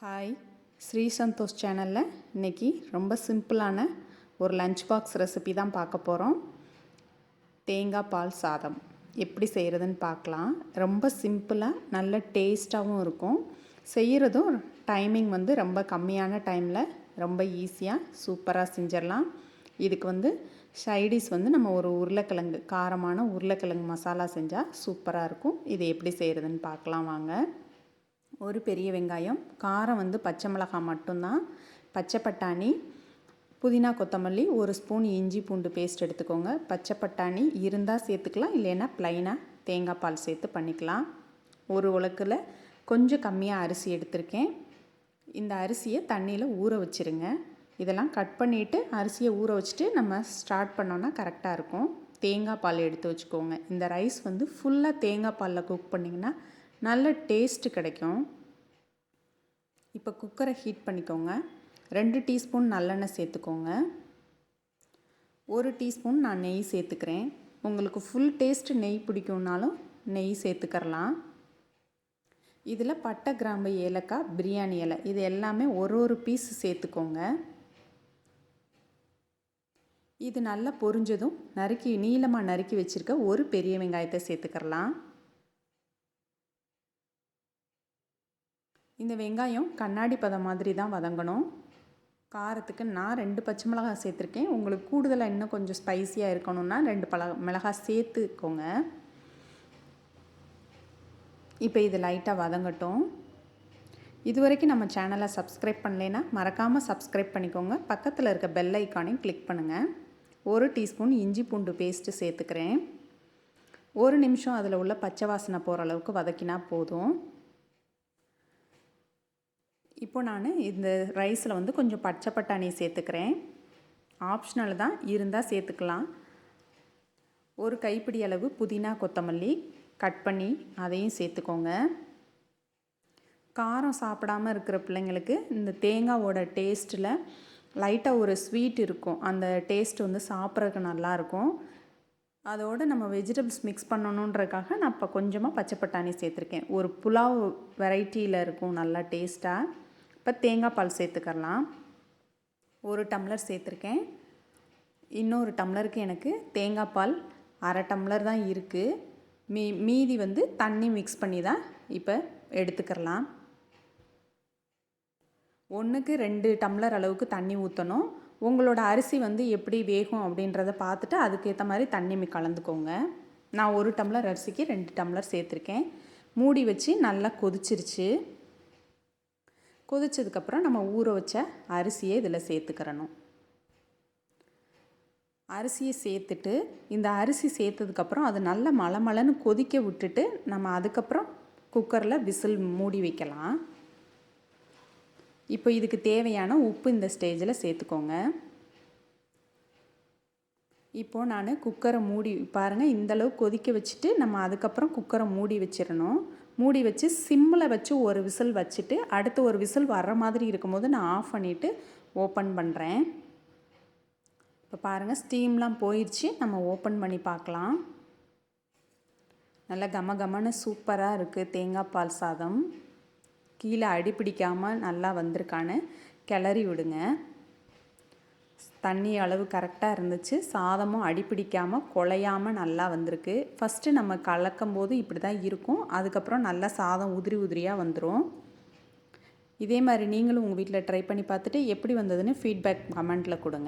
Hi, Sri Santhosh சேனலில் இன்றைக்கி ரொம்ப சிம்பிளான ஒரு லஞ்ச் பாக்ஸ் ரெசிபி தான் பார்க்க போகிறோம். தேங்காய் பால் சாதம் எப்படி செய்கிறதுன்னு பார்க்கலாம். ரொம்ப சிம்பிளாக நல்ல டேஸ்ட்டாகவும் இருக்கும். செய்கிறதும் டைமிங் ரொம்ப கம்மியான டைமில் ரொம்ப ஈஸியாக சூப்பராக செஞ்சிடலாம். இதுக்கு சைடிஷ் நம்ம ஒரு உருளைக்கிழங்கு, காரமான உருளைக்கிழங்கு மசாலா செஞ்சால் சூப்பராக இருக்கும். இது எப்படி செய்கிறதுன்னு பார்க்கலாம் வாங்க. ஒரு பெரிய வெங்காயம், காரம் பச்சை மிளகாய் மட்டும்தான், பச்சை பட்டாணி, புதினா கொத்தமல்லி, ஒரு ஸ்பூன் இஞ்சி பூண்டு பேஸ்ட் எடுத்துக்கோங்க. பச்சை பட்டாணி இருந்தால் சேர்த்துக்கலாம், இல்லைன்னா ப்ளைனாக தேங்காய் பால் சேர்த்து பண்ணிக்கலாம். ஒரு உலக்கில் கொஞ்சம் கம்மியாக அரிசி எடுத்திருக்கேன். இந்த அரிசியை தண்ணியில் ஊற வச்சுருங்க. இதெல்லாம் கட் பண்ணிவிட்டு அரிசியை ஊற வச்சுட்டு நம்ம ஸ்டார்ட் பண்ணோன்னா கரெக்டாக இருக்கும். தேங்காய் பால் எடுத்து வச்சுக்கோங்க. இந்த ரைஸ் ஃபுல்லாக தேங்காய் பாலில் குக் பண்ணிங்கன்னா நல்ல டேஸ்ட்டு கிடைக்கும். இப்போ குக்கரை ஹீட் பண்ணிக்கோங்க. 2 டீஸ்பூன் நல்லெண்ணெய் சேர்த்துக்கோங்க. 1 டீஸ்பூன் நான் நெய் சேர்த்துக்கிறேன். உங்களுக்கு ஃபுல் டேஸ்ட்டு நெய் பிடிக்கும்னாலும் நெய் சேர்த்துக்கிறலாம். இதில் பட்டை, கிராம்பு, ஏலக்காய், பிரியாணி இலை இது எல்லாமே ஒரு பீஸ் சேர்த்துக்கோங்க. இது நல்லா பொரிஞ்சதும் நீளமாக நறுக்கி வச்சுருக்க ஒரு பெரிய வெங்காயத்தை சேர்த்துக்கிறலாம். இந்த வெங்காயம் கண்ணாடி பதம் மாதிரி தான் வதங்கணும். காரத்துக்கு நான் 2 பச்சை மிளகாய் சேர்த்துருக்கேன். உங்களுக்கு கூடுதலாக இன்னும் கொஞ்சம் ஸ்பைஸியாக இருக்கணும்னா 2 மிளகாய் சேர்த்துக்கோங்க. இப்போ இது லைட்டாக வதங்கட்டும். இது வரைக்கும் நம்ம சேனலை சப்ஸ்கிரைப் பண்ணலைன்னா மறக்காமல் சப்ஸ்கிரைப் பண்ணிக்கோங்க. பக்கத்தில் இருக்க பெல் ஐக்கானையும் கிளிக் பண்ணுங்கள். 1 டீஸ்பூன் இஞ்சி பூண்டு பேஸ்ட்டு சேர்த்துக்கிறேன். 1 நிமிஷம் அதில் உள்ள பச்சை வாசனை போகிற அளவுக்கு வதக்கினா போதும். இப்போ நான் இந்த ரைஸில் கொஞ்சம் பச்சை பட்டாணி சேர்த்துக்கிறேன். ஆப்ஷனல் தான், இருந்தால் சேர்த்துக்கலாம். ஒரு கைப்பிடி அளவு புதினா கொத்தமல்லி கட் பண்ணி அதையும் சேர்த்துக்கோங்க. காரம் சாப்பிடாமல் இருக்கிற பிள்ளைங்களுக்கு இந்த தேங்காவோட டேஸ்ட்டில் லைட்டாக ஒரு ஸ்வீட் இருக்கும். அந்த டேஸ்ட் சாப்பிட்றதுக்கு நல்லாயிருக்கும். அதோடு நம்ம வெஜிடபிள்ஸ் மிக்ஸ் பண்ணணுன்றதுக்காக நான் இப்போ கொஞ்சமாக பச்சை பட்டாணி சேர்த்துருக்கேன். ஒரு புலாவ் வெரைட்டியில் இருக்கும் நல்லா டேஸ்ட்டாக. இப்போ தேங்காய் பால் சேர்த்துக்கலாம். 1 டம்ளர் சேர்த்துருக்கேன். இன்னொரு டம்ளருக்கு எனக்கு தேங்காய் பால் அரை டம்ளர் தான் இருக்குது. மீதி தண்ணி மிக்ஸ் பண்ணி தான் இப்போ எடுத்துக்கலாம். 1க்கு 2 டம்ளர் அளவுக்கு தண்ணி ஊற்றணும். உங்களோட அரிசி எப்படி வேகும் அப்படின்றத பார்த்துட்டு அதுக்கேற்ற மாதிரி தண்ணி கலந்துக்கோங்க. நான் 1 டம்ளர் அரிசிக்கு 2 டம்ளர் சேர்த்துருக்கேன். மூடி வச்சு நல்லா கொதிச்சிருச்சு. கொதிச்சதுக்கப்புறம் நம்ம ஊற வச்ச அரிசியை இதில் சேர்த்துக்கிறணும். அரிசியை சேர்த்துட்டு இந்த அரிசி சேர்த்ததுக்கப்புறம் அது நல்லா மலமலன்னு கொதிக்க விட்டுட்டு நம்ம அதுக்கப்புறம் குக்கரில் விசில் மூடி வைக்கலாம். இப்போ இதுக்கு தேவையான உப்பு இந்த ஸ்டேஜில் சேர்த்துக்கோங்க. இப்போது நான் குக்கரை மூடி பாருங்கள், இந்தளவு கொதிக்க வச்சுட்டு நம்ம அதுக்கப்புறம் குக்கரை மூடி வச்சிடணும். மூடி வச்சு சிம்மில் வச்சு ஒரு விசில் வச்சுட்டு அடுத்து ஒரு விசில் வர்ற மாதிரி இருக்கும்போது நான் ஆஃப் பண்ணிவிட்டு ஓப்பன் பண்ணுறேன். இப்போ பாருங்கள், ஸ்டீம்லாம் போயிடுச்சு. நம்ம ஓப்பன் பண்ணி பார்க்கலாம். நல்லா கமகமன்னு சூப்பராக இருக்குது தேங்காய் பால் சாதம். கீழே அடி பிடிக்காமல் நல்லா வந்திருக்கான்னு கிளறி விடுங்க. தண்ணி அளவு கரெக்டாக இருந்துச்சு. சாதமும் அடிப்பிடிக்காமல் குழையாமல் நல்லா வந்திருக்கு. ஃபஸ்ட்டு நம்ம கலக்கும் போது இப்படி தான் இருக்கும். அதுக்கப்புறம் நல்லா சாதம் உதிரியாக வந்துடும். இதே மாதிரி நீங்களும் உங்கள் வீட்டில் ட்ரை பண்ணி பார்த்துட்டு எப்படி வந்ததுன்னு ஃபீட்பேக் கமெண்ட்டில் கொடுங்க.